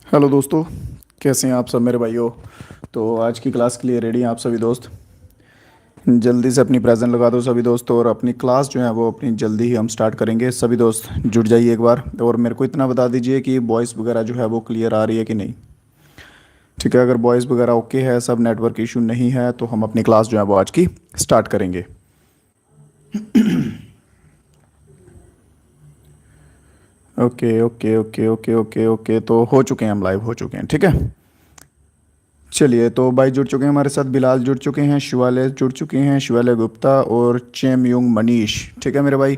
Hello दोस्तों, कैसे हैं आप सब मेरे भाइयों। तो आज की क्लास के लिए रेडी हैं आप सभी दोस्त। जल्दी से अपनी प्रेजेंट लगा दो सभी दोस्तों, और अपनी क्लास जो है वो अपनी जल्दी ही हम स्टार्ट करेंगे। सभी दोस्त जुट जाइए एक बार, और मेरे को इतना बता दीजिए कि वॉइस वगैरह जो है वो क्लियर आ रही है कि नहीं। ठीक है, अगर वॉइस वगैरह ओके है, सब नेटवर्क इशू नहीं है, तो हम अपनी क्लास जो है वो आज की स्टार्ट करेंगे। Okay okay okay okay okay okay, तो हो चुके हैं, हम लाइव हो चुके हैं। ठीक है, चलिए। तो भाई जुड़ चुके हैं हमारे साथ, बिलाल जुड़ चुके हैं, शिवालय जुड़ चुके हैं, शिवालय गुप्ता और चेमयुंग मनीष। ठीक है मेरे भाई,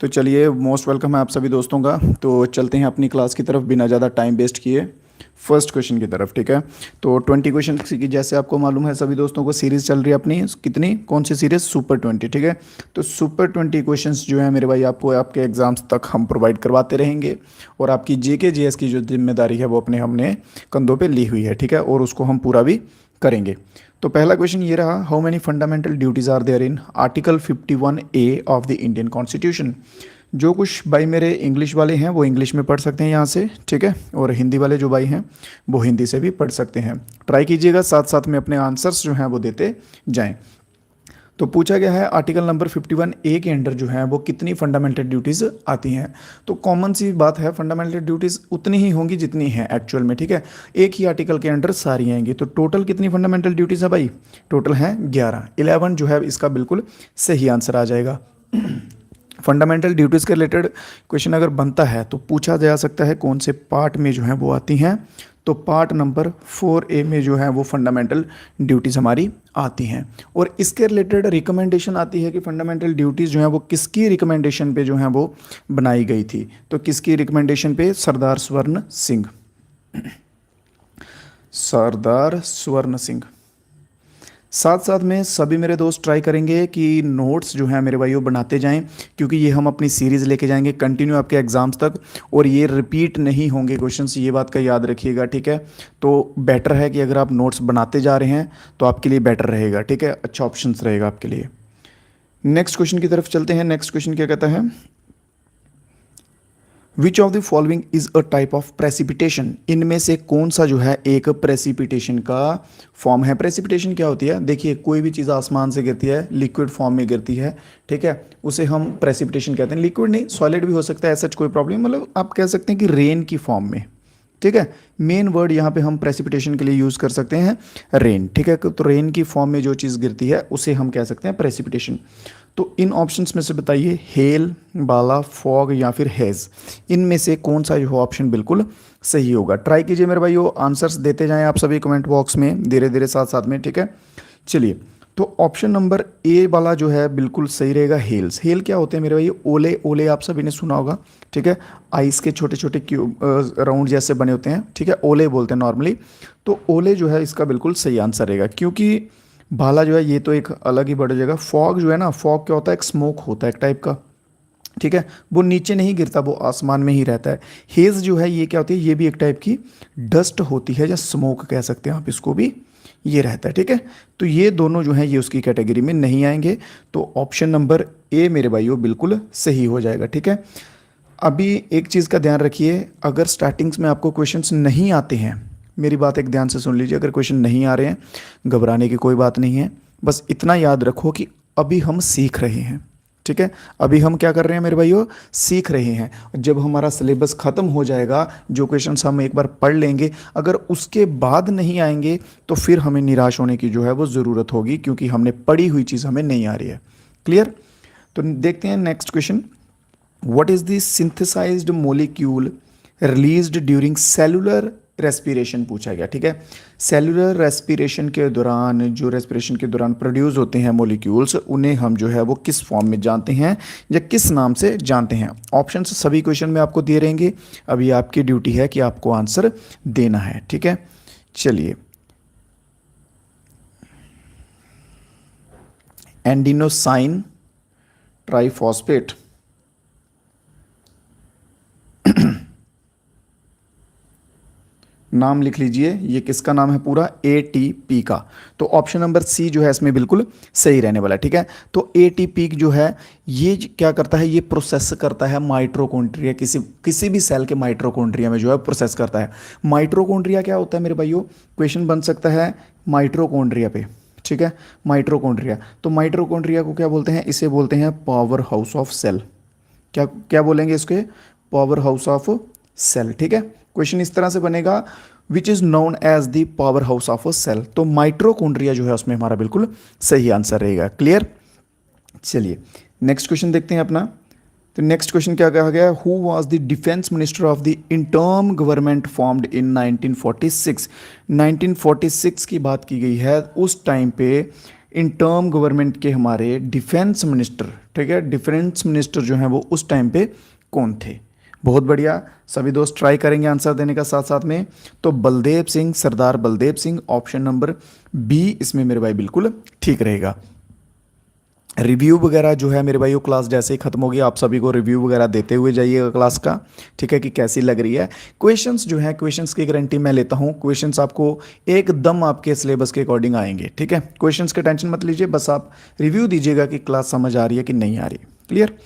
तो चलिए, मोस्ट वेलकम है आप सभी दोस्तों का। तो चलते हैं अपनी क्लास की तरफ बिना ज़्यादा टाइम वेस्ट किए, फर्स्ट क्वेश्चन की तरफ। ठीक है, तो 20 क्वेश्चन की, जैसे आपको मालूम है सभी दोस्तों को, सीरीज़ चल रही है अपनी। कितनी, कौन सी सीरीज़? सुपर 20। ठीक है, तो सुपर 20 क्वेश्चंस जो है मेरे भाई, आपको आपके एग्जाम्स तक हम प्रोवाइड करवाते रहेंगे। और आपकी जेके जेएस की जो जिम्मेदारी है वो अपने हमने कंधों पे ली हुई है। ठीक है, और उसको हम पूरा भी करेंगे। तो पहला क्वेश्चन ये रहा, how many fundamental duties are there in article 51A of the Indian constitution. जो कुछ भाई मेरे इंग्लिश वाले हैं वो इंग्लिश में पढ़ सकते हैं यहाँ से। ठीक है, और हिंदी वाले जो भाई हैं वो हिंदी से भी पढ़ सकते हैं। ट्राई कीजिएगा, साथ साथ में अपने आंसर्स जो हैं वो देते जाएं। तो पूछा गया है आर्टिकल नंबर 51A के अंडर जो है वो कितनी फंडामेंटल ड्यूटीज़ आती हैं। तो कॉमन सी बात है, फंडामेंटल ड्यूटीज़ उतनी ही होंगी जितनी हैं एक्चुअल में। ठीक है, एक ही आर्टिकल के अंडर सारी आएंगी। तो टोटल कितनी फंडामेंटल ड्यूटीज़ है भाई? टोटल हैं 11। 11 जो है इसका बिल्कुल सही आंसर आ जाएगा। फंडामेंटल ड्यूटीज़ के रिलेटेड क्वेश्चन अगर बनता है तो पूछा जा सकता है कौन से पार्ट में जो है वो आती हैं। तो पार्ट नंबर 4A में जो है वो फंडामेंटल ड्यूटीज़ हमारी आती हैं। और इसके रिलेटेड रिकमेंडेशन आती है कि फंडामेंटल ड्यूटीज़ जो है वो किसकी रिकमेंडेशन पे जो है वो बनाई गई थी। तो किसकी रिकमेंडेशन पे? सरदार स्वर्ण सिंह। सरदार स्वर्ण सिंह। साथ साथ में सभी मेरे दोस्त ट्राई करेंगे कि नोट्स जो है मेरे भाइयों बनाते जाएं, क्योंकि ये हम अपनी सीरीज़ लेके जाएंगे कंटिन्यू आपके एग्जाम्स तक। और ये रिपीट नहीं होंगे क्वेश्चंस, ये बात का याद रखिएगा। ठीक है, तो बेटर है कि अगर आप नोट्स बनाते जा रहे हैं तो आपके लिए बेटर रहेगा। ठीक है, अच्छा ऑप्शंस रहेगा आपके लिए। नेक्स्ट क्वेश्चन की तरफ चलते हैं। नेक्स्ट क्वेश्चन क्या कहता है, विच of the following is a type of precipitation. इनमें से कौन सा जो है एक प्रेसिपिटेशन का फॉर्म है। प्रेसिपिटेशन क्या होती है? देखिए, कोई भी चीज़ आसमान से गिरती है, लिक्विड फॉर्म में गिरती है। ठीक है, उसे हम प्रेसिपिटेशन कहते हैं। लिक्विड नहीं, सॉलिड भी हो सकता है, ऐसा कोई प्रॉब्लम, मतलब आप कह सकते हैं कि रेन की फॉर्म में। ठीक है, मेन वर्ड यहाँ पे हम प्रेसिपिटेशन के लिए यूज़ कर सकते हैं रेन। ठीक है, तो रेन की फॉर्म में जो चीज़ गिरती है उसे हम कह सकते हैं प्रेसिपिटेशन। तो इन ऑप्शंस में से बताइए, हेल, बाला, फॉग या फिर हेज, इनमें से कौन सा जो ऑप्शन बिल्कुल सही होगा। ट्राई कीजिए मेरे भाइयों, आंसर्स देते जाएं आप सभी कमेंट बॉक्स में धीरे धीरे साथ साथ में। ठीक है, चलिए। तो ऑप्शन नंबर ए वाला जो है बिल्कुल सही रहेगा, हेल्स। हेल क्या होते हैं मेरे भाई? ओले। ओले आप सभी ने सुना होगा। ठीक है, आइस के छोटे छोटे क्यूब राउंड जैसे बने होते हैं। ठीक है, ओले बोलते हैं नॉर्मली। तो ओले जो है इसका बिल्कुल सही आंसर रहेगा, क्योंकि भाला जो है ये तो एक अलग ही बढ़ जाएगा। फॉग जो है ना, फॉग क्या होता है? एक स्मोक होता है एक टाइप का। ठीक है, वो नीचे नहीं गिरता, वो आसमान में ही रहता है। हेज जो है ये क्या होती है? ये भी एक टाइप की डस्ट होती है, या स्मोक कह सकते हैं आप इसको भी। ये रहता है। ठीक है, तो ये दोनों जो हैं ये उसकी कैटेगरी में नहीं आएंगे। तो ऑप्शन नंबर ए मेरे भाइयों बिल्कुल सही हो जाएगा। ठीक है, अभी एक चीज़ का ध्यान रखिए, अगर स्टार्टिंग्स में आपको क्वेश्चंस नहीं आते हैं, मेरी बात एक ध्यान से सुन लीजिए, अगर क्वेश्चन नहीं आ रहे हैं, घबराने की कोई बात नहीं है। बस इतना याद रखो कि अभी हम सीख रहे हैं। ठीक है, अभी हम क्या कर रहे हैं मेरे भाइयों? सीख रहे हैं। जब हमारा सिलेबस ख़त्म हो जाएगा, जो क्वेश्चंस हम एक बार पढ़ लेंगे, अगर उसके बाद नहीं आएंगे तो फिर हमें निराश होने की जो है वो ज़रूरत होगी, क्योंकि हमने पढ़ी हुई चीज़ हमें नहीं आ रही है। क्लियर? तो देखते हैं next question. What is the synthesized molecule released during cellular respiration पूछा गया। ठीक है, सेलुलर रेस्पिरेशन के दौरान, जो रेस्पिरेशन के दौरान प्रोड्यूस होते हैं मोलिक्यूल्स, उन्हें हम जो है वो किस फॉर्म में जानते हैं या किस नाम से जानते हैं। ऑप्शंस सभी क्वेश्चन में आपको दिए रहेंगे। अभी आपकी ड्यूटी है कि आपको आंसर देना है। ठीक है, चलिए। एंडिनोसाइन ट्राइफॉस्फेट, नाम लिख लीजिए, ये किसका नाम है पूरा, एटीपी का। तो ऑप्शन नंबर सी जो है इसमें बिल्कुल सही रहने वाला है, ठीक है। तो एटीपी जो है ये क्या करता है, ये प्रोसेस करता है माइटोकॉन्ड्रिया, किसी किसी भी सेल के माइटोकॉन्ड्रिया में जो है प्रोसेस करता है। माइटोकॉन्ड्रिया क्या होता है मेरे भाइयों, क्वेश्चन बन सकता है माइटोकॉन्ड्रिया पे, ठीक है। माइटोकॉन्ड्रिया, तो माइटोकॉन्ड्रिया को क्या बोलते हैं, इसे बोलते हैं पावर हाउस ऑफ सेल। क्या क्या बोलेंगे इसके, पावर हाउस ऑफ सेल, ठीक है। क्वेश्चन इस तरह से बनेगा, which is known as the power house of a cell. तो माइटोकॉन्ड्रिया जो है उसमें हमारा बिल्कुल सही आंसर रहेगा। क्लियर। चलिए नेक्स्ट क्वेश्चन देखते हैं अपना। तो नेक्स्ट क्वेश्चन क्या कहा गया, who was the defence minister of the interim government formed in 1946। 1946 की बात की गई है, उस टाइम पे इंटर्म गवर्नमेंट के हमारे डिफेंस मिनिस्टर, ठीक है, डिफेंस मिनिस्टर जो हैं वो उस टाइम पे कौन थे। बहुत बढ़िया, सभी दोस्त ट्राई करेंगे आंसर देने का साथ साथ में। तो Baldev Singh, Sardar Baldev Singh, option number B इसमें मेरे भाई बिल्कुल ठीक रहेगा। रिव्यू वगैरह जो है मेरे भाई वो क्लास जैसे ही खत्म होगी आप सभी को रिव्यू वगैरह देते हुए जाइएगा क्लास का, ठीक है, कि कैसी लग रही है। क्वेश्चंस जो है, क्वेश्चंस की गारंटी मैं लेता हूँ, क्वेश्चंस आपको एकदम आपके सिलेबस के अकॉर्डिंग आएंगे, ठीक है। क्वेश्चंस के टेंशन मत लीजिए, बस आप रिव्यू दीजिएगा कि क्लास समझ आ रही है कि नहीं आ रही। क्लियर।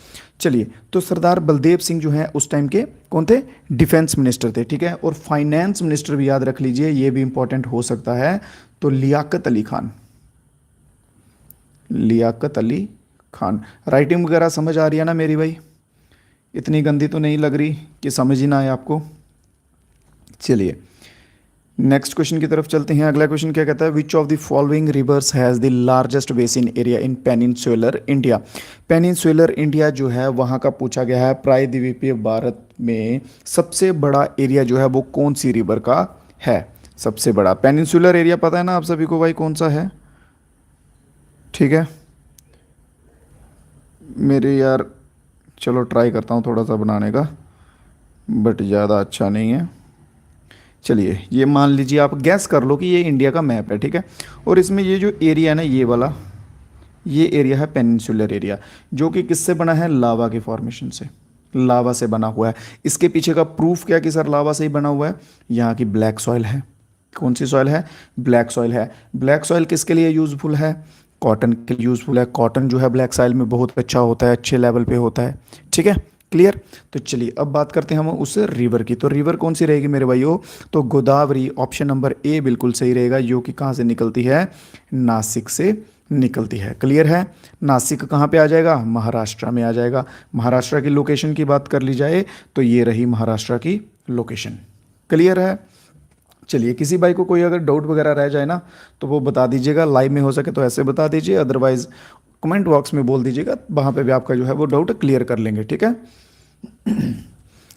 चलिए, तो सरदार बलदेव सिंह जो है उस टाइम के कौन थे, डिफेंस मिनिस्टर थे, ठीक है। और फाइनेंस मिनिस्टर भी याद रख लीजिए, ये भी इंपॉर्टेंट हो सकता है, तो लियाकत अली खान, लियाकत अली खान। राइटिंग वगैरह समझ आ रही है ना मेरी भाई, इतनी गंदी तो नहीं लग रही कि समझ ही ना आए आपको। चलिए नेक्स्ट क्वेश्चन की तरफ चलते हैं। अगला क्वेश्चन क्या कहता है, विच of the following rivers has the largest basin area in peninsular India. Peninsular India जो है वहाँ का पूछा गया है, प्रायद्वीपीय भारत में सबसे बड़ा एरिया जो है वो कौन सी रिवर का है। सबसे बड़ा पेनिनसुलर एरिया पता है ना आप सभी को भाई कौन सा है, ठीक है। मेरे यार चलो ट्राई करता हूँ थोड़ा सा बनाने का, बट ज़्यादा अच्छा नहीं है। चलिए ये मान लीजिए, आप गैस कर लो कि ये इंडिया का मैप है, ठीक है। और इसमें ये जो एरिया है ना, ये वाला, ये एरिया है पेनिनसुलर एरिया, जो कि किससे बना है, लावा के फॉर्मेशन से, लावा से बना हुआ है। इसके पीछे का प्रूफ क्या कि सर लावा से ही बना हुआ है, यहाँ की ब्लैक सॉइल है। कौन सी सॉइल है, ब्लैक सॉइल है। ब्लैक सॉइल किसके लिए यूजफुल है, कॉटन के लिए यूजफुल है। कॉटन जो है ब्लैक सॉइल में बहुत अच्छा होता है, अच्छे लेवल पे होता है, ठीक है। क्लियर। तो चलिए अब बात करते हैं हम उस रिवर की। तो रिवर कौन सी रहेगी मेरे भाइयों, तो गोदावरी, ऑप्शन नंबर ए बिल्कुल सही रहेगा, जो कि कहाँ से निकलती है, नासिक से निकलती है। क्लियर है। नासिक कहाँ पे आ जाएगा, महाराष्ट्र में आ जाएगा। महाराष्ट्र की लोकेशन की बात कर ली जाए तो ये रही महाराष्ट्र की लोकेशन। क्लियर है। चलिए किसी भाई को कोई अगर डाउट वगैरह रह जाए ना तो वो बता दीजिएगा, लाइव में हो सके तो ऐसे बता दीजिए, अदरवाइज कमेंट बॉक्स में बोल दीजिएगा, वहाँ पे भी आपका जो है वो डाउट क्लियर कर लेंगे, ठीक है।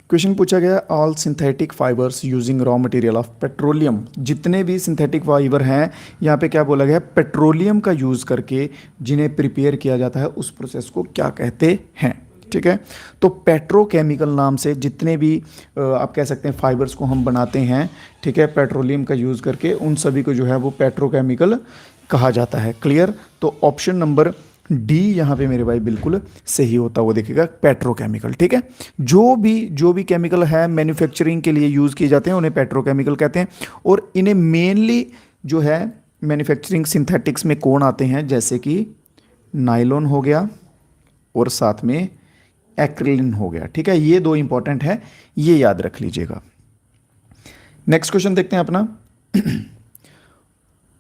क्वेश्चन पूछा गया, all synthetic fibres using raw material of petroleum. जितने भी सिंथेटिक फाइबर हैं, यहाँ पे क्या बोला गया है, पेट्रोलियम का यूज़ करके जिन्हें प्रिपेयर किया जाता है उस प्रोसेस को क्या कहते हैं, ठीक है। तो पेट्रोकेमिकल नाम से जितने भी आप कह सकते हैं फाइबर्स को हम बनाते हैं, ठीक है, पेट्रोलियम का यूज़ करके, उन सभी को जो है वो पेट्रोकेमिकल कहा जाता है। क्लियर। तो ऑप्शन नंबर डी यहाँ पे मेरे भाई बिल्कुल सही होता हुआ दिखेगा, पेट्रोकेमिकल, ठीक है। जो भी केमिकल है मैन्युफैक्चरिंग के लिए यूज़ किए जाते हैं उन्हें पेट्रोकेमिकल कहते हैं। और इन्हें मेनली जो है मैन्युफैक्चरिंग सिंथेटिक्स में कौन आते हैं, जैसे कि नायलॉन हो गया और साथ में एक्रिलिन हो गया, ठीक है। ये दो इंपॉर्टेंट है, ये याद रख लीजिएगा। नेक्स्ट क्वेश्चन देखते हैं अपना।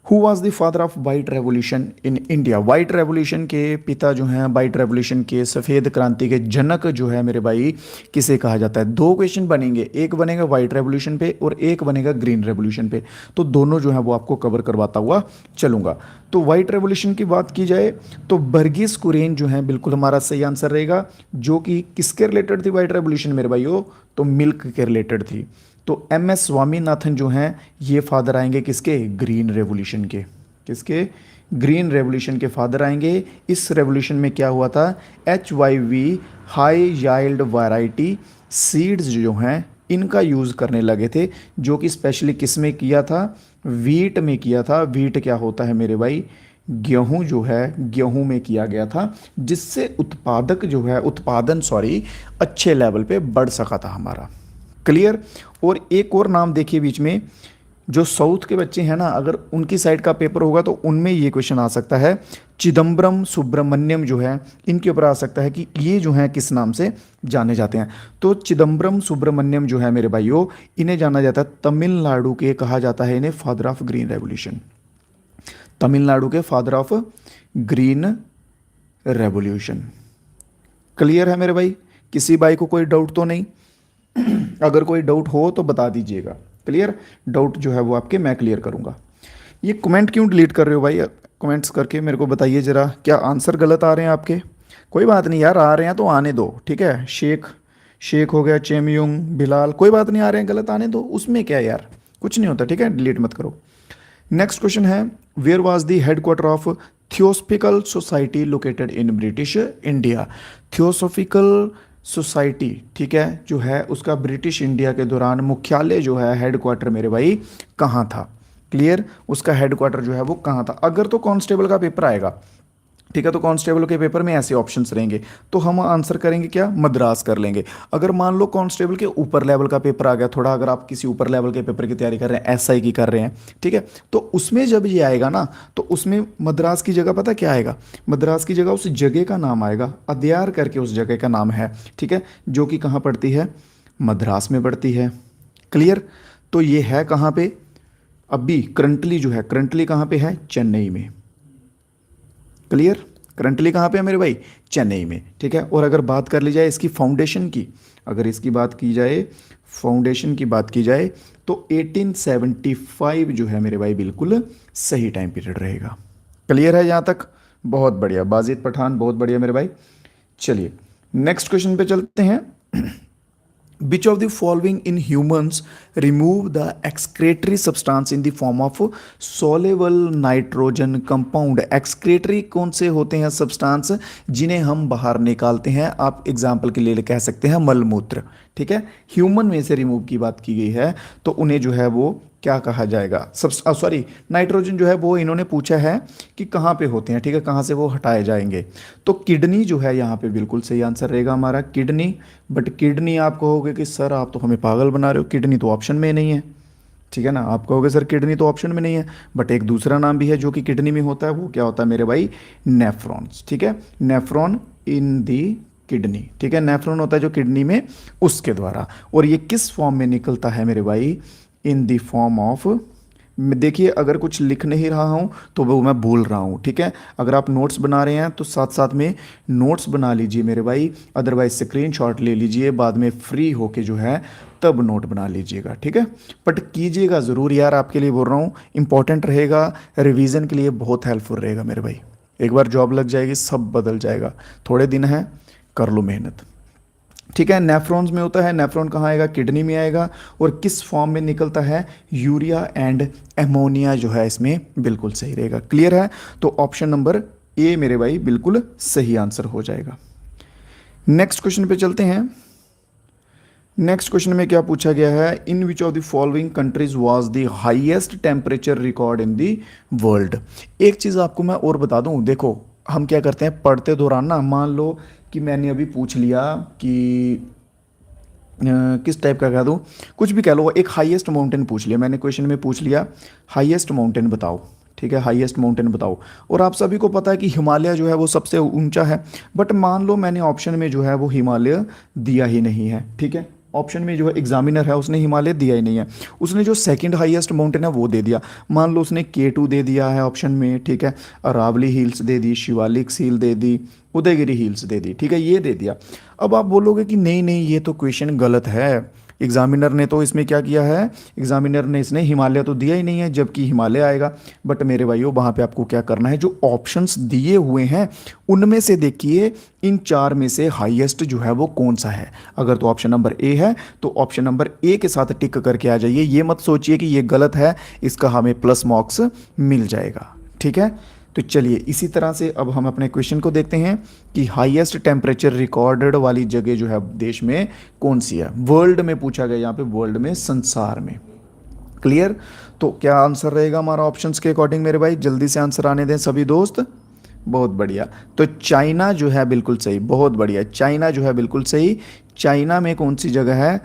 Who was the father of white revolution in India. White revolution के पिता जो हैं, वाइट रेवोल्यूशन के सफ़ेद क्रांति के जनक जो है मेरे भाई, किसे कहा जाता है। दो क्वेश्चन बनेंगे, एक बनेगा वाइट रेवोल्यूशन पे और एक बनेगा ग्रीन रेवोल्यूशन पे, तो दोनों जो है वो आपको कवर करवाता हुआ चलूंगा। तो वाइट रेवोल्यूशन की बात की जाए तो वर्गीस कुरियन जो है बिल्कुल हमारा सही आंसर रहेगा, जो कि किसके रिलेटेड थी वाइट रेवोल्यूशन मेरे भाइयों, तो मिल्क के रिलेटेड थी। तो एम एस स्वामीनाथन जो हैं ये फादर आएंगे किसके, ग्रीन रेवोल्यूशन के। किसके, ग्रीन रेवोल्यूशन के फादर आएंगे। इस रेवोल्यूशन में क्या हुआ था, HYV हाई याइल्ड वैरायटी सीड्स जो हैं इनका यूज़ करने लगे थे, जो कि स्पेशली किस में किया था, वीट में किया था। वीट क्या होता है मेरे भाई, गेहूं जो है, गेहूं में किया गया था, जिससे उत्पादन अच्छे लेवल पे बढ़ सका था हमारा। क्लियर। और एक और नाम देखिए बीच में, जो साउथ के बच्चे हैं ना, अगर उनकी साइड का पेपर होगा तो उनमें ये क्वेश्चन आ सकता है, चिदम्बरम सुब्रमण्यम जो है, इनके ऊपर आ सकता है कि ये जो है किस नाम से जाने जाते हैं। तो चिदम्बरम सुब्रमण्यम जो है मेरे भाइयों, इन्हें जाना जाता है तमिलनाडु के, कहा जाता है इन्हें father of green revolution, Tamil Nadu के father of green revolution. Clear है मेरे भाई, किसी भाई को कोई डाउट तो नहीं? अगर कोई डाउट हो तो बता दीजिएगा। क्लियर, डाउट जो है वो आपके मैं क्लियर करूंगा। ये कमेंट क्यों डिलीट कर रहे हो भाई? कमेंट्स करके मेरे को बताइए जरा, क्या आंसर गलत आ रहे हैं आपके? कोई बात नहीं यार, आ रहे हैं तो आने दो, ठीक है। शेख, शेख हो गया, चेमयुंग, बिलाल, कोई बात नहीं, आ रहे हैं गलत आने दो, उसमें क्या है यार, कुछ नहीं होता, ठीक है, डिलीट मत करो। नेक्स्ट क्वेश्चन है, where was the headquarter of theosophical society located in British India? Theosophical society, ठीक है, जो है उसका ब्रिटिश इंडिया के दौरान मुख्यालय जो है, हेडक्वार्टर मेरे भाई कहाँ था? क्लियर, उसका हेडक्वार्टर जो है वो कहाँ था? अगर तो कांस्टेबल का पेपर आएगा, ठीक है, तो कांस्टेबल के पेपर में ऐसे ऑप्शंस रहेंगे, तो हम आंसर करेंगे क्या, मद्रास कर लेंगे। अगर मान लो कांस्टेबल के ऊपर लेवल का पेपर आ गया थोड़ा, अगर आप किसी ऊपर लेवल के पेपर की तैयारी कर रहे हैं, एसआई की कर रहे हैं, ठीक है, तो उसमें जब ये आएगा ना, तो उसमें मद्रास की जगह पता क्या आएगा? मद्रास की जगह उस जगह का नाम आएगा, अद्यार करके उस जगह का नाम है, ठीक है, जो कि कहाँ पड़ती है? मद्रास में पड़ती है। क्लियर, तो ये है कहाँ पे अभी करंटली, जो है करंटली कहाँ पे है? चेन्नई में। क्लियर, करंटली कहाँ पे है मेरे भाई? चेन्नई में, ठीक है। और अगर बात कर ली जाए इसकी फाउंडेशन की, अगर इसकी बात की जाए, फाउंडेशन की बात की जाए, तो 1875 जो है मेरे भाई बिल्कुल सही टाइम पीरियड रहेगा। क्लियर है यहाँ तक? बहुत बढ़िया, बाजिद पठान, बहुत बढ़िया मेरे भाई। चलिए नेक्स्ट क्वेश्चन पे चलते हैं। Which of the following in humans remove the excretory substance in the form of soluble nitrogen compound? excretory कौन से होते हैं सब्सटेंस जिन्हें हम बाहर निकालते हैं? आप एग्जाम्पल के लिए कह सकते हैं मलमूत्र, ठीक है। ह्यूमन में से रिमूव की बात की गई है, तो उन्हें जो है वो क्या कहा जाएगा? सॉरी, नाइट्रोजन जो है वो इन्होंने पूछा है कि कहाँ पे होते हैं, ठीक है, कहाँ से वो हटाए जाएंगे। तो किडनी जो है यहाँ पे बिल्कुल सही आंसर रहेगा हमारा, किडनी। बट किडनी आप कहोगे कि सर आप तो हमें पागल बना रहे हो, किडनी तो ऑप्शन में नहीं है, ठीक है ना। आप कहोगे सर किडनी तो ऑप्शन में नहीं है, बट एक दूसरा नाम भी है जो कि किडनी में होता है, वो क्या होता है मेरे भाई? नेफ्रॉन्स, ठीक है, नेफ्रॉन इन दी किडनी, ठीक है, नेफ्रॉन होता है जो किडनी में, उसके द्वारा। और ये किस फॉर्म में निकलता है मेरे भाई? इन द फॉर्म ऑफ, देखिए अगर कुछ लिख नहीं रहा हूँ तो वो मैं भूल रहा हूँ, ठीक है। अगर आप नोट्स बना रहे हैं तो साथ साथ में नोट्स बना लीजिए मेरे भाई, अदरवाइज स्क्रीनशॉट ले लीजिए, बाद में फ्री होके जो है तब नोट बना लीजिएगा, ठीक है। बट कीजिएगा ज़रूर यार, आपके लिए बोल रहा हूँ, इंपॉर्टेंट रहेगा, रिवीजन के लिए बहुत हेल्पफुल रहेगा मेरे भाई। एक बार जॉब लग जाएगी सब बदल जाएगा, थोड़े दिन हैं, कर लो मेहनत, ठीक है। नेफ्रॉन्स में होता है, नेफ्रॉन कहाँ आएगा? किडनी में आएगा। और किस फॉर्म में निकलता है? यूरिया एंड एमोनिया जो है इसमें बिल्कुल सही रहेगा। क्लियर है? तो ऑप्शन नंबर ए मेरे भाई बिल्कुल सही आंसर हो जाएगा। नेक्स्ट क्वेश्चन पे चलते हैं। नेक्स्ट क्वेश्चन में क्या पूछा गया है? In which of the following countries was the highest temperature record in the world? एक चीज़ आपको मैं और बता दूं, देखो हम क्या करते हैं पढ़ते दौरान ना, मान लो कि मैंने अभी पूछ लिया कि किस टाइप का कह दूँ, कुछ भी कह लो, एक हाईएस्ट माउंटेन पूछ लिया मैंने, क्वेश्चन में पूछ लिया हाईएस्ट माउंटेन बताओ, ठीक है, हाईएस्ट माउंटेन बताओ, और आप सभी को पता है कि हिमालय जो है वो सबसे ऊंचा है, बट मान लो मैंने ऑप्शन में जो है वो हिमालय दिया ही नहीं है, ठीक है, ऑप्शन में जो है एग्जामिनर है उसने हिमालय दिया ही नहीं है, उसने जो सेकंड हाईएस्ट माउंटेन है वो दे दिया, मान लो उसने K2 दे दिया है ऑप्शन में, ठीक है, Aravalli hills they the, Shivalik hill they the, Udayagiri hills they दी, ठीक है, ये दे दिया। अब आप बोलोगे कि नहीं नहीं ये तो क्वेश्चन गलत है, एग्जामिनर ने तो इसमें क्या किया है, एग्जामिनर ने इसने हिमालय तो दिया ही नहीं है, जबकि हिमालय आएगा। बट मेरे भाइयों वहाँ पे आपको क्या करना है, जो ऑप्शंस दिए हुए हैं उनमें से देखिए इन चार में से हाईएस्ट जो है वो कौन सा है। अगर तो ऑप्शन नंबर ए है तो ऑप्शन नंबर ए के साथ टिक करके आ जाइए, ये मत सोचिए कि ये गलत है, इसका हमें प्लस मार्क्स मिल जाएगा, ठीक है। तो चलिए इसी तरह से अब हम अपने क्वेश्चन को देखते हैं कि हाईएस्ट टेम्परेचर रिकॉर्डेड वाली जगह जो है देश में कौन सी है। वर्ल्ड में पूछा गया, यहाँ पे वर्ल्ड में, संसार में। क्लियर? तो क्या आंसर रहेगा हमारा ऑप्शंस के अकॉर्डिंग मेरे भाई? जल्दी से आंसर आने दें सभी दोस्त। बहुत बढ़िया, तो चाइना जो है बिल्कुल सही, बहुत बढ़िया, चाइना जो है बिल्कुल सही। चाइना में कौन सी जगह है?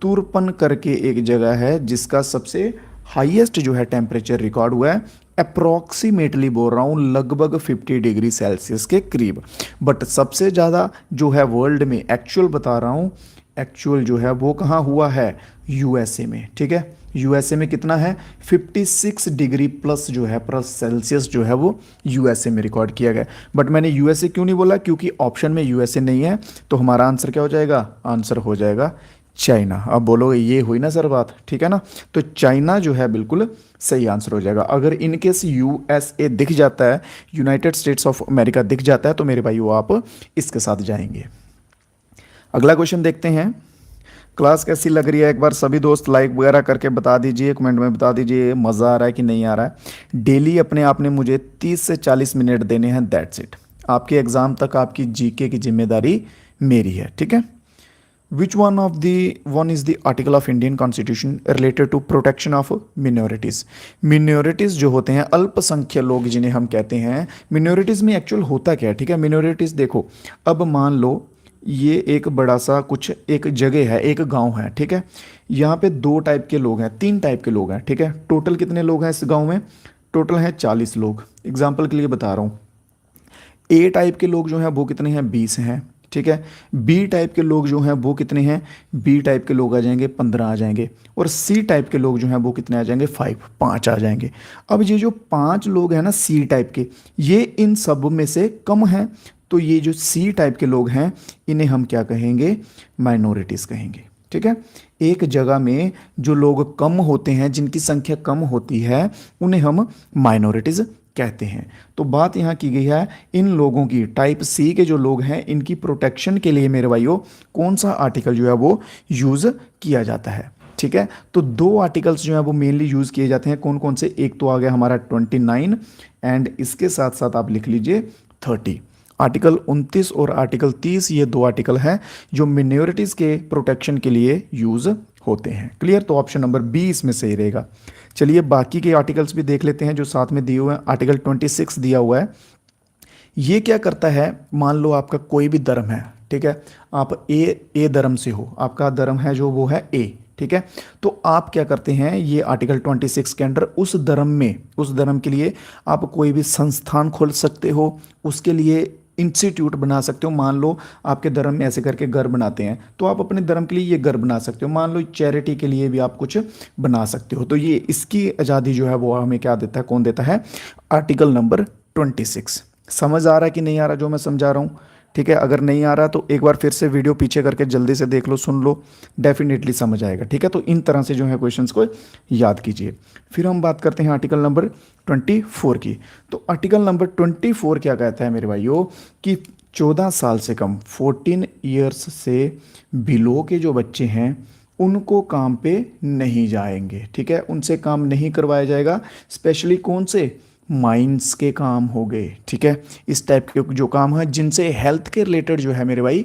तुरपन करके एक जगह है जिसका सबसे हाईएस्ट जो है टेम्परेचर रिकॉर्ड हुआ है, अप्रॉक्सीमेटली बोल रहा हूँ लगभग 50 डिग्री सेल्सियस के करीब। बट सबसे ज़्यादा जो है वर्ल्ड में, एक्चुअल बता रहा हूँ, एक्चुअल जो है वो कहाँ हुआ है, यूएसए में। ठीक है, यूएसए में कितना है, 56 डिग्री प्लस जो है प्लस सेल्सियस जो है वो यूएसए में रिकॉर्ड किया गया। बट मैंने यूएसए क्यों नहीं बोला, क्योंकि ऑप्शन में यूएसए नहीं है, तो हमारा आंसर क्या हो जाएगा, आंसर हो जाएगा चाइना। अब बोलोगे ये हुई ना सर बात, ठीक है ना, तो चाइना जो है बिल्कुल सही आंसर हो जाएगा। अगर इनकेस यूएसए दिख जाता है, यूनाइटेड स्टेट्स ऑफ अमेरिका दिख जाता है, तो मेरे भाई वो आप इसके साथ जाएंगे। अगला क्वेश्चन देखते हैं। क्लास कैसी लग रही है, एक बार सभी दोस्त लाइक वगैरह करके बता दीजिए, कमेंट में बता दीजिए मज़ा आ रहा है कि नहीं आ रहा है। डेली अपने आप ने मुझे 30 से 40 मिनट देने हैं, दैट्स इट। आपके एग्ज़ाम तक आपकी जीके की जिम्मेदारी मेरी है, ठीक है। Which one is the article of Indian constitution related to protection of minorities. Minorities जो होते हैं, अल्पसंख्यक लोग जिन्हें हम कहते हैं, मिनोरिटीज़ में एक्चुअल होता क्या है, ठीक है। मिनोरिटीज़ देखो, अब मान लो ये एक बड़ा सा कुछ एक जगह है, एक गांव है, ठीक है। यहाँ पे 2 टाइप के लोग हैं, 3 टाइप के लोग हैं, ठीक है। टोटल कितने लोग हैं इस गांव में, टोटल हैं 40 लोग। एग्जाम्पल के लिए बता रहा हूँ, ए टाइप के लोग जो हैं वो कितने हैं, 20 हैं, ठीक है। बी टाइप के लोग जो हैं वो कितने हैं, बी टाइप के लोग आ जाएंगे 15 आ जाएंगे, और सी टाइप के लोग जो हैं वो कितने आ जाएंगे, 5 आ जाएंगे। अब ये जो 5 लोग हैं ना सी टाइप के, ये इन सब में से कम हैं, तो ये जो सी टाइप के लोग हैं इन्हें हम क्या कहेंगे, माइनॉरिटीज़ कहेंगे, ठीक है। एक जगह में जो लोग कम होते हैं, जिनकी संख्या कम होती है, उन्हें हम माइनॉरिटीज़ कहते हैं। तो बात यहाँ की गई है इन लोगों की, टाइप सी के जो लोग हैं, इनकी प्रोटेक्शन के लिए मेरे भाइयों कौन सा आर्टिकल जो है वो यूज़ किया जाता है, ठीक है। तो 2 आर्टिकल्स जो है वो मेनली यूज़ किए जाते हैं, कौन कौन से, एक तो आ गया हमारा 29 एंड इसके साथ साथ आप लिख लीजिए 30। आर्टिकल 29 और आर्टिकल 30 ये 2 आर्टिकल हैं जो मिनॉरिटीज़ के प्रोटेक्शन के लिए यूज़ होते हैं। क्लियर, तो ऑप्शन नंबर बी इसमें सही रहेगा। चलिए बाकी के आर्टिकल्स भी देख लेते हैं जो साथ में दिए हुए हैं। आर्टिकल 26 दिया हुआ है, ये क्या करता है, मान लो आपका कोई भी धर्म है, ठीक है, आप ए धर्म से हो, आपका धर्म है जो वो है ए, ठीक है। तो आप क्या करते हैं, ये आर्टिकल 26 के अंडर उस धर्म में, उस धर्म के लिए आप कोई भी संस्थान खोल सकते हो, उसके लिए इंस्टीट्यूट बना सकते हो। मान लो आपके धर्म में ऐसे करके घर बनाते हैं, तो आप अपने धर्म के लिए ये घर बना सकते हो। मान लो चैरिटी के लिए भी आप कुछ बना सकते हो। तो ये इसकी आज़ादी जो है वो हमें क्या देता है, कौन देता है, आर्टिकल नंबर 26। समझ आ रहा है कि नहीं आ रहा जो मैं समझा रहा हूँ, ठीक है। अगर नहीं आ रहा तो एक बार फिर से वीडियो पीछे करके जल्दी से देख लो, सुन लो, डेफिनेटली समझ आएगा, ठीक है। तो इन तरह से जो है क्वेश्चंस को याद कीजिए। फिर हम बात करते हैं आर्टिकल नंबर 24 की। तो आर्टिकल नंबर 24 क्या कहता है मेरे भाइयों, कि 14 साल से कम, 14 ईयर्स से बिलो के जो बच्चे हैं उनको काम पे नहीं जाएंगे, ठीक है, उनसे काम नहीं करवाया जाएगा। स्पेशली कौन से, माइंस के काम हो गए, ठीक है। इस टाइप के जो काम है जिनसे हेल्थ के रिलेटेड जो है मेरे भाई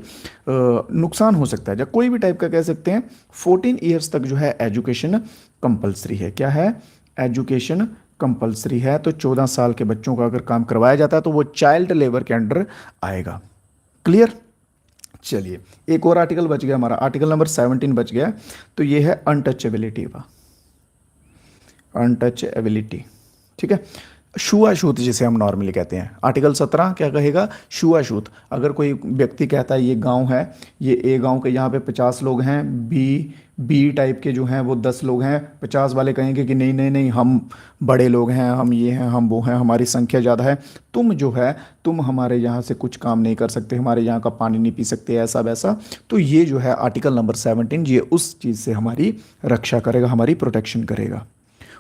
नुकसान हो सकता है, या कोई भी टाइप का कह सकते हैं। 14 ईयर्स तक जो है एजुकेशन कंपलसरी है, क्या है, एजुकेशन कंपलसरी है। तो 14 साल के बच्चों का अगर काम करवाया जाता है तो वो चाइल्ड लेबर के अंडर आएगा। क्लियर, चलिए एक और आर्टिकल बच गया हमारा, आर्टिकल नंबर 17 बच गया। तो ये है अनटचेबिलिटी का, अनटचेबिलिटी, ठीक है, छुआछूत जिसे हम नॉर्मली कहते हैं। आर्टिकल 17 क्या कहेगा, छुआछूत। अगर कोई व्यक्ति कहता है ये गांव है, ये ए गांव के, यहाँ पे 50 लोग हैं, बी टाइप के जो हैं वो 10 लोग हैं, 50 वाले कहेंगे कि नहीं नहीं नहीं, हम बड़े लोग हैं, हम ये हैं, हम वो हैं, हमारी संख्या ज़्यादा है, तुम जो है तुम हमारे यहाँ से कुछ काम नहीं कर सकते, हमारे यहाँ का पानी नहीं पी सकते, ऐसा वैसा। तो ये जो है आर्टिकल नंबर 17 ये उस चीज़ से हमारी रक्षा करेगा, हमारी प्रोटेक्शन करेगा।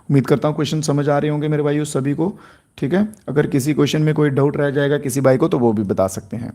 उम्मीद करता हूँ क्वेश्चन समझ आ रहे होंगे मेरे भाइयों सभी को, ठीक है। अगर किसी क्वेश्चन में कोई डाउट रह जाएगा किसी भाई को तो वो भी बता सकते हैं।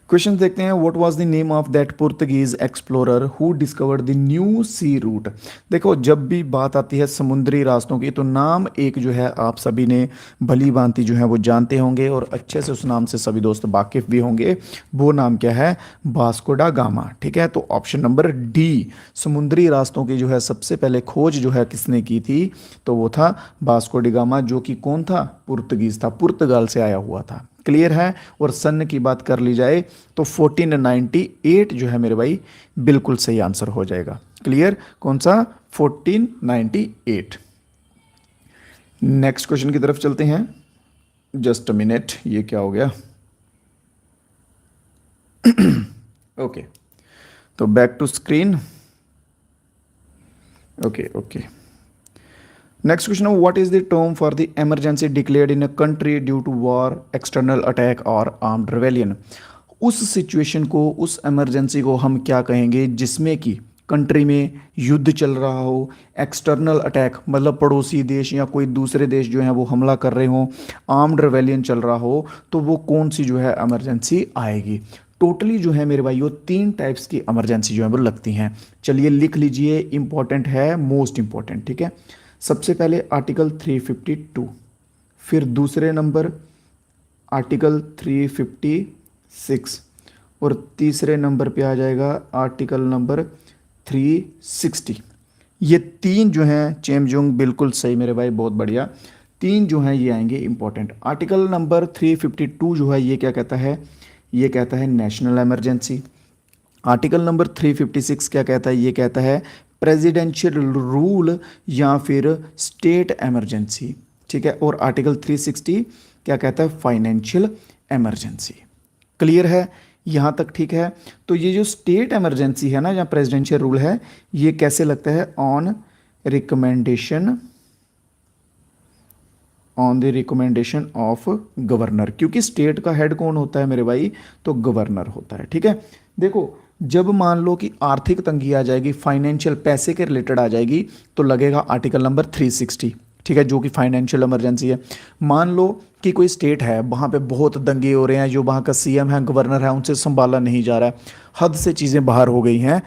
क्वेश्चन देखते हैं, what was the name of that Portuguese explorer who discovered the new sea route. देखो जब भी बात आती है समुद्री रास्तों की तो नाम एक जो है आप सभी ने भली भांति जो है वो जानते होंगे और अच्छे से उस नाम से सभी दोस्त वाकिफ भी होंगे। वो नाम क्या है, वास्को डा गामा, ठीक है। तो ऑप्शन नंबर डी, समुद्री रास्तों की जो है सबसे पहले खोज जो है किसने की थी, तो वो था वास्को डी गामा, जो कि कौन था, पुर्तगीज था, पुर्तगाल से आया हुआ था। क्लियर है। और सन की बात कर ली जाए तो 1498 जो है मेरे भाई बिल्कुल सही आंसर हो जाएगा। क्लियर, कौन सा? 1498। नेक्स्ट क्वेश्चन की तरफ चलते हैं। जस्ट अ मिनट, ये क्या हो गया? ओके, तो back to screen. Okay okay, next question, what is the term for the emergency declared in a country due to war, external attack और आर्म्ड रिवेलियन? उस सिचुएशन को, उस इमरजेंसी को हम क्या कहेंगे जिसमें कि कंट्री में युद्ध चल रहा हो, एक्सटर्नल अटैक मतलब पड़ोसी देश या कोई दूसरे देश जो है वो हमला कर रहे हो, आर्म्ड रिवेलियन चल रहा हो, तो वो कौन सी जो है इमरजेंसी आएगी? टोटली जो है मेरे भाइयों 3 टाइप्स की इमरजेंसी जो है वो लगती हैं। चलिए लिख लीजिए, इंपॉर्टेंट है, मोस्ट इंपॉर्टेंट, ठीक है। सबसे पहले आर्टिकल 352, फिर दूसरे नंबर आर्टिकल 356 और तीसरे नंबर पे आ जाएगा आर्टिकल नंबर 360। ये 3 जो हैं चेमजोंग, बिल्कुल सही मेरे भाई, बहुत बढ़िया। 3 जो हैं ये आएंगे इंपॉर्टेंट। आर्टिकल नंबर 352 जो है ये क्या कहता है? ये कहता है नेशनल इमरजेंसी। आर्टिकल नंबर 356 क्या कहता है? ये कहता है प्रेसिडेंशियल रूल या फिर स्टेट इमरजेंसी, ठीक है। और आर्टिकल 360 क्या कहता है? Financial emergency. क्लियर है यहाँ तक? ठीक है। तो ये जो स्टेट इमरजेंसी है ना, या प्रेसिडेंशियल रूल है, ये कैसे लगता है? On recommendation, on the recommendation of governor, क्योंकि स्टेट का हेड कौन होता है मेरे भाई? तो गवर्नर होता है, ठीक है। देखो, जब मान लो कि आर्थिक तंगी आ जाएगी, फाइनेंशियल पैसे के रिलेटेड आ जाएगी, तो लगेगा आर्टिकल नंबर 360, ठीक है, जो कि फाइनेंशियल इमरजेंसी है। मान लो कि कोई स्टेट है, वहाँ पे बहुत दंगे हो रहे हैं, जो वहाँ का सीएम है, गवर्नर है, उनसे संभाला नहीं जा रहा है, हद से चीज़ें बाहर हो गई हैं,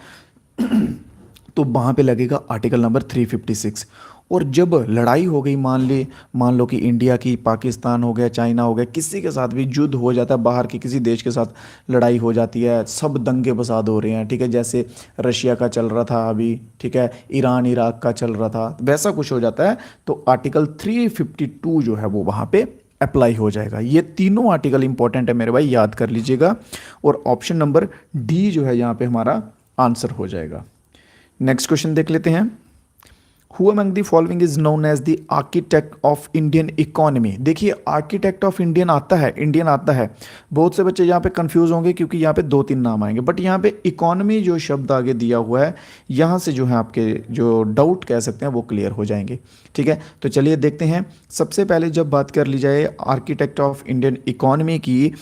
तो वहाँ पे लगेगा आर्टिकल नंबर 356। और जब लड़ाई हो गई, मान लो कि इंडिया की, पाकिस्तान हो गया, चाइना हो गया, किसी के साथ भी युद्ध हो जाता है, बाहर के किसी देश के साथ लड़ाई हो जाती है, सब दंगे फसाद हो रहे हैं, ठीक है, जैसे रशिया का चल रहा था अभी, ठीक है, ईरान इराक का चल रहा था, वैसा कुछ हो जाता है, तो आर्टिकल 352 जो है वो वहाँ पे अप्लाई हो जाएगा। ये तीनों आर्टिकल इंपॉर्टेंट है मेरे भाई, याद कर लीजिएगा। और ऑप्शन नंबर डी जो है यहाँ पे हमारा आंसर हो जाएगा। नेक्स्ट क्वेश्चन देख लेते हैं। Who among the following is known as the architect of Indian economy? देखिए, आर्किटेक्ट ऑफ इंडियन आता है, इंडियन आता है। बहुत से बच्चे यहाँ पे कंफ्यूज होंगे क्योंकि यहाँ पे 2-3 नाम आएंगे, बट यहाँ पे इकोनॉमी जो शब्द आगे दिया हुआ है, यहाँ से जो है आपके जो डाउट कह सकते हैं वो क्लियर हो जाएंगे, ठीक है। तो चलिए देखते हैं। सबसे पहले जब बात कर ली जाए आर्किटेक्ट ऑफ इंडियन इकोनॉमी की,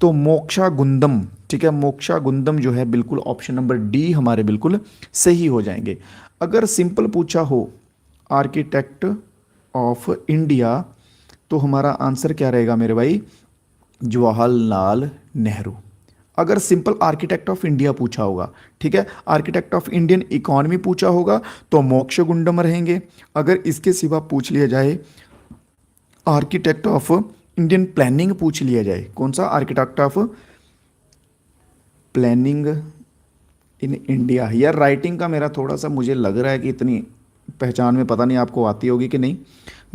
तो मोक्षा गुंदम, ठीक है, मोक्षा गुंदम जो है बिल्कुल ऑप्शन नंबर डी हमारे बिल्कुल सही हो जाएंगे। अगर सिंपल पूछा हो आर्किटेक्ट ऑफ इंडिया, तो हमारा आंसर क्या रहेगा मेरे भाई? जवाहरलाल नेहरू। अगर सिंपल आर्किटेक्ट ऑफ इंडिया पूछा होगा, ठीक है, आर्किटेक्ट ऑफ इंडियन इकोनॉमी पूछा होगा तो मोक्ष गुंडम रहेंगे। अगर इसके सिवा पूछ लिया जाए आर्किटेक्ट ऑफ इंडियन प्लानिंग पूछ लिया जाए, कौन सा? Architect of planning in India. यार राइटिंग का मेरा थोड़ा सा मुझे लग रहा है कि इतनी पहचान में पता नहीं आपको आती होगी कि नहीं,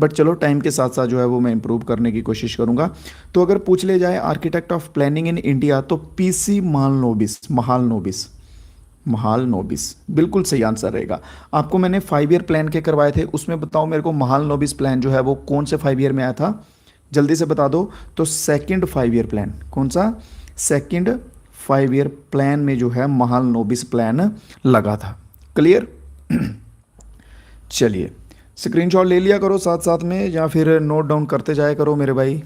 बट चलो टाइम के साथ साथ जो है वो मैं इंप्रूव करने की कोशिश करूंगा। तो अगर पूछ ले जाए architect of planning in India, तो पीसी महालनोबिस बिल्कुल सही आंसर रहेगा। आपको मैंने 5 ईयर प्लान के करवाए थे, उसमें बताओ मेरे को महालनोबिस प्लान जो है वो कौन से 5 ईयर में आया था? जल्दी से बता दो। तो सेकेंड 5 ईयर प्लान, कौन सा? सेकेंड 5 ईयर प्लान में जो है महालनोबिस प्लान लगा था। क्लियर? चलिए स्क्रीनशॉट ले लिया करो साथ साथ में, या फिर नोट डाउन करते जाया करो मेरे भाई।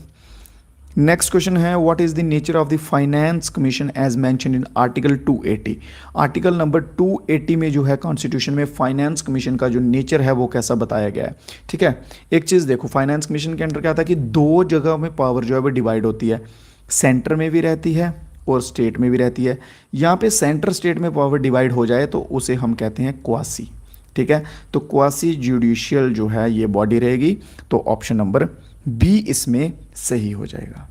नेक्स्ट क्वेश्चन है, what is the nature of the finance commission as mentioned in article 280? Article number 280 में जो है कॉन्स्टिट्यूशन में फाइनेंस कमीशन का जो नेचर है वो कैसा बताया गया है, ठीक है। एक चीज़ देखो, फाइनेंस कमीशन के अंडर क्या था कि 2 जगह में पावर जो है वो डिवाइड होती है, सेंटर में भी रहती है और स्टेट में भी रहती है। यहाँ पे सेंटर स्टेट में पावर डिवाइड हो जाए तो उसे हम कहते हैं क्वासी, ठीक है। तो क्वासी जुडिशियल जो है ये बॉडी रहेगी, तो ऑप्शन नंबर बी इसमें सही हो जाएगा।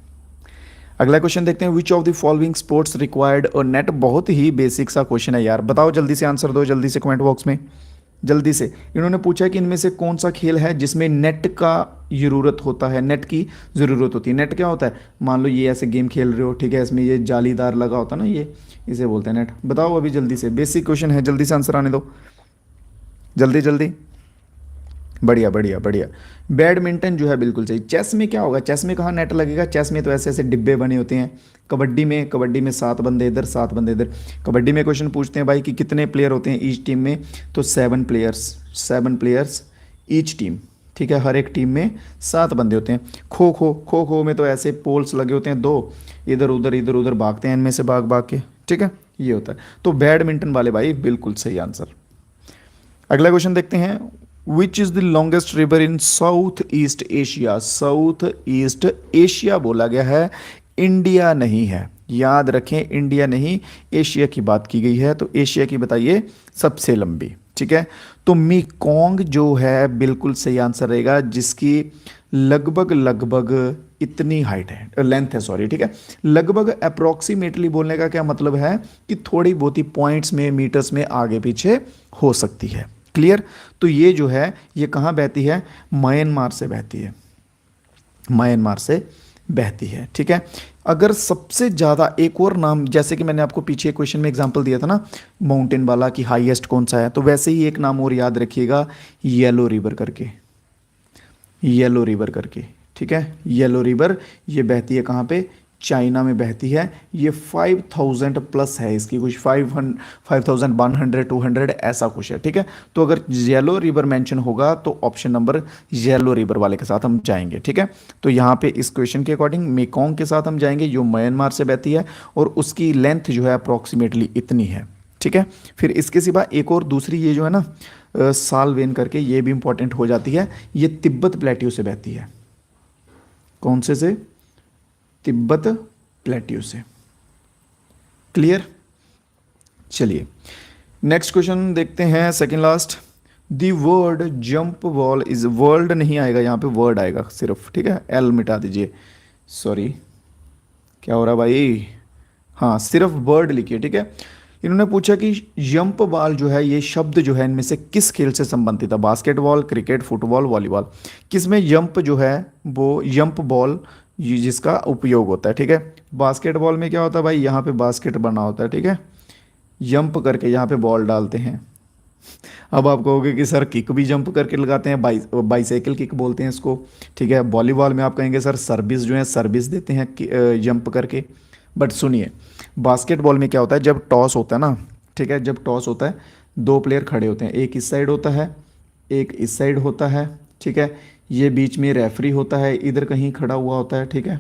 अगला क्वेश्चन देखते हैं, विच of the following sports required a net? बहुत ही बेसिक सा क्वेश्चन है यार, बताओ जल्दी से आंसर दो, जल्दी से कमेंट बॉक्स में जल्दी से। इन्होंने पूछा कि इनमें से कौन सा खेल है जिसमें नेट का ज़रूरत होता है, नेट की ज़रूरत होती है। नेट क्या होता है, मान लो ये ऐसे गेम खेल रहे हो, ठीक है, इसमें ये जालीदार लगा होता है ना, ये इसे बोलते हैं नेट। बताओ अभी जल्दी से, बेसिक क्वेश्चन है, जल्दी से आंसर आने दो, जल्दी जल्दी। बढ़िया बढ़िया बढ़िया। बैडमिंटन जो है बिल्कुल सही। चेस में क्या होगा, चेस में कहाँ नेट लगेगा, चेस में तो ऐसे ऐसे डिब्बे बने होते हैं। कबड्डी में 7 बंदे इधर 7 बंदे इधर। कबड्डी में क्वेश्चन पूछते हैं भाई कि कितने प्लेयर होते हैं ईच टीम में, तो 7 प्लेयर्स ईच टीम, ठीक है, हर एक टीम में 7 बंदे होते हैं। खो खो में तो ऐसे पोल्स लगे होते हैं दो, इधर उधर भागते हैं इनमें से भाग भाग के, ठीक है, ये होता है। तो बैडमिंटन वाले भाई बिल्कुल सही आंसर। अगला क्वेश्चन देखते हैं। Which is the longest river in south east Asia. South east Asia बोला गया है, इंडिया नहीं है, याद रखें, इंडिया नहीं, एशिया की बात की गई है। तो एशिया की बताइए सबसे लंबी, ठीक है। तो मेकोंग जो है बिल्कुल सही आंसर रहेगा, जिसकी लगभग इतनी हाइट है, लेंथ है, सॉरी, ठीक है। लगभग अप्रोक्सीमेटली बोलने का क्या मतलब है कि थोड़ी बहुत ही पॉइंट्स में, मीटर्स में आगे पीछे हो सकती है। क्लियर। तो ये जो है ये कहाँ बहती है, म्यांमार से बहती है, म्यांमार से बहती है, ठीक है। अगर सबसे ज़्यादा, एक और नाम, जैसे कि मैंने आपको पीछे क्वेश्चन में एग्जांपल दिया था ना माउंटेन वाला कि हाईएस्ट कौन सा है, तो वैसे ही एक नाम और याद रखिएगा, येलो रिवर करके, येलो रिवर करके, ठीक है। येलो रिवर ये बहती है कहाँ पे, चाइना में बहती है। ये 5000 प्लस है इसकी, कुछ 5100 200 ऐसा कुछ है, ठीक है। तो अगर येलो रिवर मेंशन होगा तो ऑप्शन नंबर येलो रिवर वाले के साथ हम जाएंगे, ठीक है। तो यहाँ पे इस क्वेश्चन के अकॉर्डिंग मेकोंग के साथ हम जाएंगे, जो म्यांमार से बहती है और उसकी लेंथ जो है अप्रॉक्सीमेटली इतनी है, ठीक है। फिर इसके सिवा एक और दूसरी ये जो है ना सालवेन करके, ये भी इंपॉर्टेंट हो जाती है, ये तिब्बत प्लेट्यू से बहती है। कौन से तिब्बत प्लेट्यू से। क्लियर। चलिए नेक्स्ट क्वेश्चन देखते हैं, second last. The word jump ball is, world नहीं आएगा यहाँ पे, वर्ड आएगा सिर्फ, ठीक है, एल मिटा दीजिए, सॉरी, क्या हो रहा भाई, हाँ सिर्फ वर्ड लिखिए, ठीक है। इन्होंने पूछा कि जंप बॉल जो है, ये शब्द जो है इनमें से किस खेल से संबंधित है, बास्केटबॉल, क्रिकेट, फुटबॉल, वॉलीबॉल। किसमें जंप जो है वो जंप बॉल ये जिसका उपयोग होता है, ठीक है। बास्केटबॉल में क्या होता है भाई, यहाँ पे बास्केट बना होता है, ठीक है, जंप करके यहाँ पे बॉल डालते हैं। अब आप कहोगे कि सर किक भी जंप करके लगाते हैं, बाईसाइकिल किक बोलते हैं इसको, ठीक है। वॉलीबॉल में आप कहेंगे सर सर्विस जो है सर्विस देते हैं जंप करके। बट सुनिए, बास्केटबॉल में क्या होता है, जब टॉस होता है ना, ठीक है, जब टॉस होता है 2 प्लेयर खड़े होते हैं, एक इस साइड होता है, एक इस साइड होता है, ठीक है। ये बीच में रेफरी होता है, इधर कहीं खड़ा हुआ होता है, ठीक है।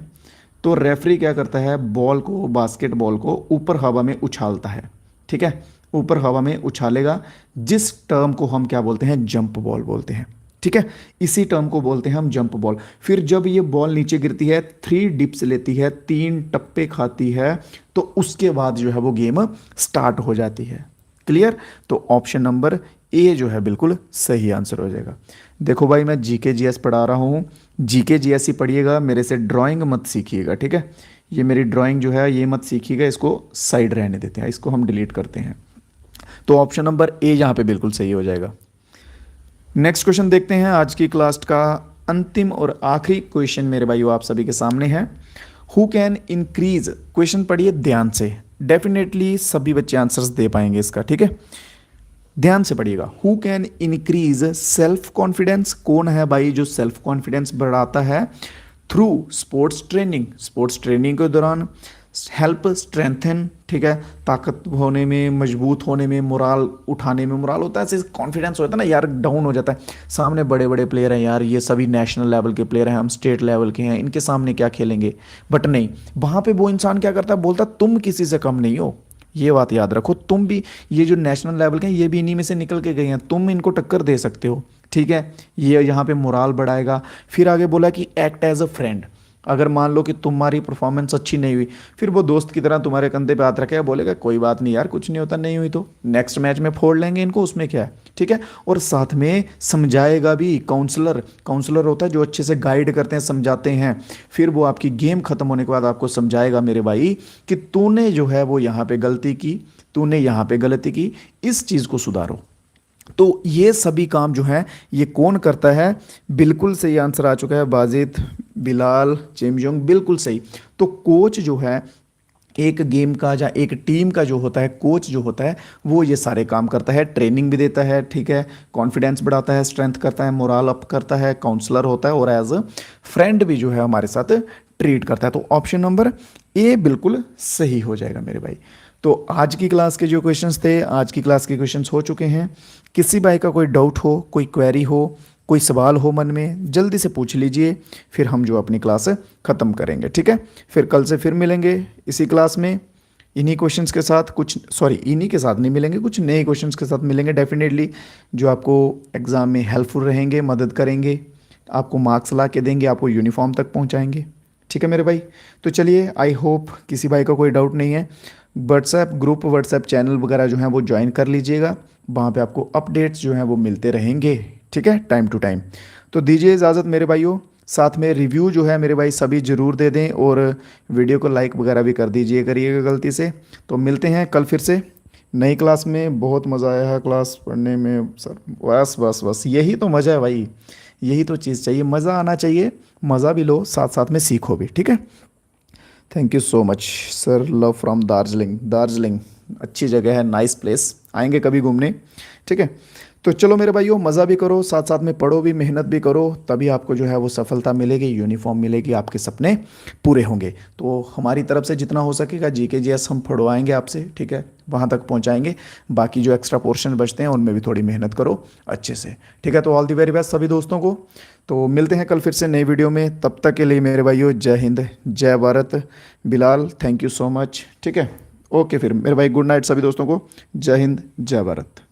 तो रेफरी क्या करता है, बॉल को, बास्केटबॉल को ऊपर हवा में उछालता है, ठीक है, ऊपर हवा में उछालेगा, जिस टर्म को हम क्या बोलते हैं, जंप बॉल बोलते हैं, ठीक है। इसी टर्म को बोलते हैं हम जंप बॉल। फिर जब ये बॉल नीचे गिरती है, 3 डिप्स लेती है, 3 टप्पे खाती है, तो उसके बाद जो है वो गेम स्टार्ट हो जाती है। क्लियर। तो ऑप्शन नंबर ए जो है बिल्कुल सही आंसर हो जाएगा। देखो भाई मैं जीके जीएस पढ़ा रहा हूँ, जीके जीएस ही पढ़िएगा, मेरे से ड्राइंग मत सीखिएगा, ठीक है। ये मेरी ड्राइंग जो है ये मत सीखिएगा, इसको साइड रहने देते हैं, इसको हम डिलीट करते हैं। तो ऑप्शन नंबर ए यहाँ पे बिल्कुल सही हो जाएगा। नेक्स्ट क्वेश्चन देखते हैं, आज की क्लास का अंतिम और आखिरी क्वेश्चन मेरे भाइयों आप सभी के सामने है। हु कैन इंक्रीज, क्वेश्चन पढ़िए ध्यान से, डेफिनेटली सभी बच्चे आंसर्स दे पाएंगे इसका, ठीक है। ध्यान से पढ़िएगा। Who can increase self confidence, कौन है भाई जो सेल्फ कॉन्फिडेंस बढ़ाता है, through sports training, sports training के दौरान, हेल्प स्ट्रेंथन, ठीक है, ताकत होने में, मजबूत होने में, मोराल उठाने में, मोराल होता है ऐसे कॉन्फिडेंस होता है ना यार, डाउन हो जाता है, सामने बड़े बड़े प्लेयर हैं यार, ये सभी नेशनल लेवल के प्लेयर हैं, हम स्टेट लेवल के हैं, इनके सामने क्या खेलेंगे। बट नहीं, वहाँ पे वो इंसान क्या करता है, बोलता तुम किसी से कम नहीं हो, ये बात याद रखो, तुम भी, ये जो नेशनल लेवल के हैं ये भी इन्हीं में से निकल के गए हैं, तुम इनको टक्कर दे सकते हो, ठीक है। ये यहाँ पे मोराल बढ़ाएगा। फिर आगे बोला कि एक्ट एज अ फ्रेंड, अगर मान लो कि तुम्हारी परफॉर्मेंस अच्छी नहीं हुई, फिर वो दोस्त की तरह तुम्हारे कंधे पे हाथ रखेगा, बोलेगा कोई बात नहीं यार, कुछ नहीं होता, नहीं हुई तो नेक्स्ट मैच में फोड़ लेंगे इनको, उसमें क्या है, ठीक है। और साथ में समझाएगा भी, काउंसलर होता है जो अच्छे से गाइड करते हैं, समझाते हैं, फिर वो आपकी गेम खत्म होने के बाद आपको समझाएगा मेरे भाई कि तूने जो है वो यहाँ पे गलती की, तूने यहाँ पे गलती की, इस चीज़ को सुधारो, तो ये सभी काम जो है ये कौन करता है? बिल्कुल सही आंसर आ चुका है, बाजिद, बिलाल, चेमजोंग, बिल्कुल सही। तो कोच जो है एक गेम का या एक टीम का जो होता है, कोच जो होता है वो ये सारे काम करता है, ट्रेनिंग भी देता है, ठीक है, कॉन्फिडेंस बढ़ाता है, स्ट्रेंथ करता है, मोरल अप करता है, काउंसलर होता है और एज अ फ्रेंड भी जो है हमारे साथ ट्रीट करता है। तो ऑप्शन नंबर ए बिल्कुल सही हो जाएगा मेरे भाई। तो आज की क्लास के जो क्वेश्चंस थे, आज की क्लास के क्वेश्चंस हो चुके हैं। किसी भाई का कोई डाउट हो, कोई क्वेरी हो, कोई सवाल हो मन में, जल्दी से पूछ लीजिए, फिर हम जो अपनी क्लास ख़त्म करेंगे, ठीक है। फिर कल से फिर मिलेंगे इसी क्लास में इन्हीं क्वेश्चंस के साथ, कुछ सॉरी इन्हीं के साथ नहीं मिलेंगे, कुछ नए क्वेश्चंस के साथ मिलेंगे डेफिनेटली, जो आपको एग्ज़ाम में हेल्पफुल रहेंगे, मदद करेंगे, आपको मार्क्स ला के देंगे, आपको यूनिफॉर्म तक पहुंचाएंगे, ठीक है मेरे भाई। तो चलिए, आई होप किसी भाई का कोई डाउट नहीं है। व्हाट्सएप ग्रुप, व्हाट्सएप चैनल वगैरह जो है वो ज्वाइन कर लीजिएगा, वहाँ पे आपको अपडेट्स जो हैं वो मिलते रहेंगे, ठीक है, टाइम टू टाइम। तो दीजिए इजाज़त मेरे भाइयों, साथ में रिव्यू जो है मेरे भाई सभी ज़रूर दे दें और वीडियो को लाइक वगैरह भी कर दीजिए करिएगा गलती से। तो मिलते हैं कल फिर से नई क्लास में। बहुत मज़ा आया है क्लास पढ़ने में सर, बस बस बस यही तो मज़ा है भाई, यही तो चीज़ चाहिए, मज़ा आना चाहिए, मज़ा भी लो साथ साथ में सीखो भी, ठीक है। Thank you so much sir, love from Darjeeling. Darjeeling अच्छी जगह है, नाइस प्लेस, आएंगे कभी घूमने, ठीक है। तो चलो मेरे भाइयों, मज़ा भी करो, साथ साथ में पढ़ो भी, मेहनत भी करो, तभी आपको जो है वो सफलता मिलेगी, यूनिफॉर्म मिलेगी, आपके सपने पूरे होंगे। तो हमारी तरफ से जितना हो सकेगा जीके जीएस हम पढ़वाएंगे आपसे, ठीक है, वहाँ तक पहुँचाएंगे। बाकी जो एक्स्ट्रा पोर्शन बचते हैं उनमें भी थोड़ी मेहनत करो अच्छे से, ठीक है। तो ऑल दी वेरी बेस्ट सभी दोस्तों को। तो मिलते हैं कल फिर से नई वीडियो में, तब तक के लिए मेरे भाइयों जय हिंद, जय Bharat. Bilal thank you so much, ठीक है, ओके, फिर मेरे भाई गुड नाइट सभी दोस्तों को, जय हिंद, जय भारत।